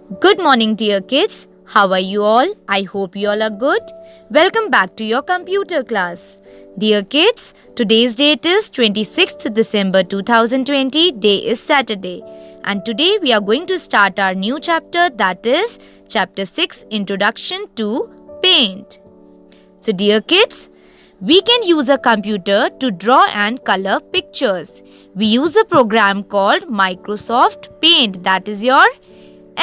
Good morning, dear kids. How are you all? I hope you all are good. Welcome back to your computer class. Dear kids, today's date is 26th December 2020. Day is Saturday. And today we are going to start our new chapter, that is Chapter 6, Introduction to Paint. So, dear kids, we can use a computer to draw and color pictures. We use a program called Microsoft Paint, that is your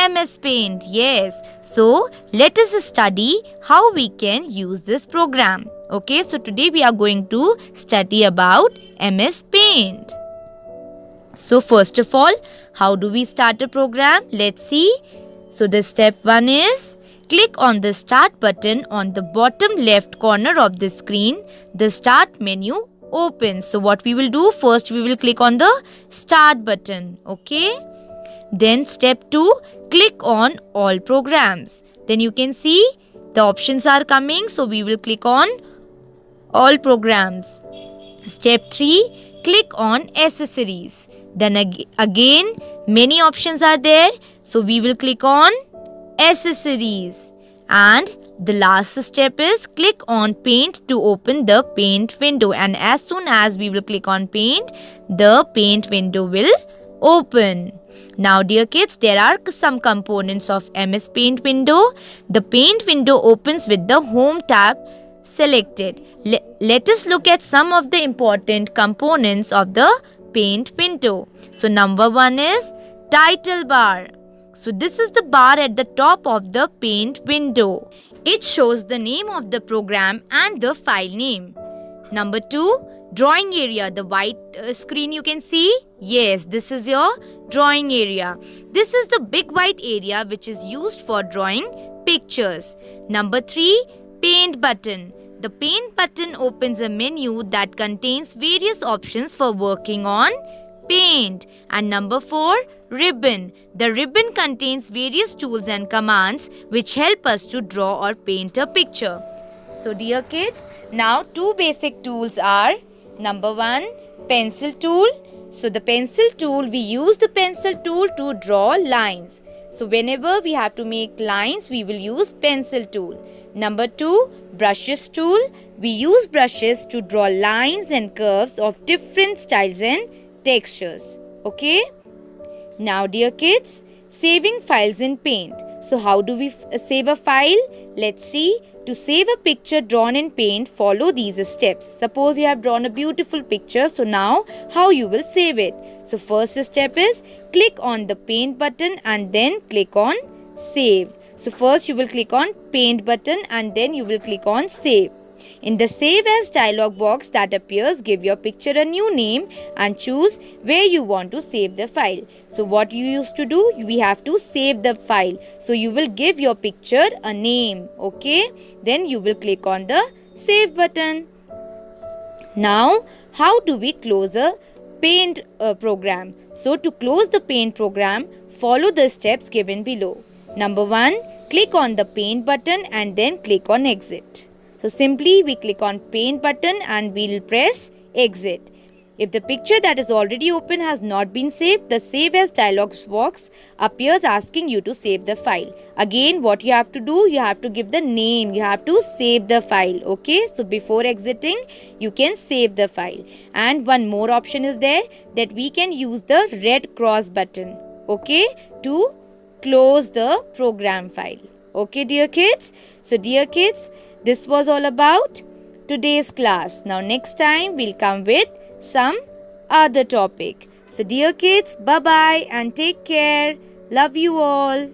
MS Paint, yes. So, let us study how we can use this program. Okay, so today we are going to study about MS Paint. So, first of all, how do we start a program? Let's see. So, the step 1 is click on the Start button on the bottom left corner of the screen. The Start menu opens. So, what we will do? First, we will click on the Start button. Okay. Then step 2, click on all programs. Then you can see the options are coming. So we will click on all programs. Step 3, click on accessories. Then again many options are there. So we will click on accessories. And the last step is click on paint to open the paint window. And as soon as we will click on paint, the paint window will open. Now dear kids, there are some components of MS Paint window. The paint window opens with the home tab selected. Let us look at some of the important components of the paint window. So number 1 is title bar. So this is the bar at the top of the paint window. It shows the name of the program and the file name. Number 2, drawing area, the white screen you can see. Yes, this is your drawing area. This is the big white area which is used for drawing pictures. Number 3, paint button. The paint button opens a menu that contains various options for working on paint. And number 4, ribbon. The ribbon contains various tools and commands which help us to draw or paint a picture. So dear kids, now 2 basic tools are number 1, pencil tool. So the pencil tool, we use the pencil tool to draw lines. So whenever we have to make lines, we will use pencil tool. Number 2, brushes tool. We use brushes to draw lines and curves of different styles and textures. Okay. Now dear kids, saving files in paint. So how do we save a file? Let's see. To save a picture drawn in paint, follow these steps. Suppose you have drawn a beautiful picture. So now how you will save it? So first step is click on the paint button and then click on save. So first you will click on paint button and then you will click on save. In the Save As dialog box that appears, give your picture a new name and choose where you want to save the file. So what you used to do, we have to save the file. So you will give your picture a name, okay? Then you will click on the Save button. Now, how do we close a paint program? So to close the paint program, follow the steps given below. Number 1, click on the paint button and then click on exit. So simply we click on paint button and we'll press exit. If the picture that is already open has not been saved, the Save As dialog box appears asking you to save the file. Again, what you have to do, you have to give the name, you have to save the file. Okay, so before exiting, you can save the file. And one more option is there, that we can use the red cross button, okay, to close the program file. Okay, dear kids. So dear kids, this was all about today's class. Now next time we'll come with some other topic. So dear kids, bye-bye and take care. Love you all.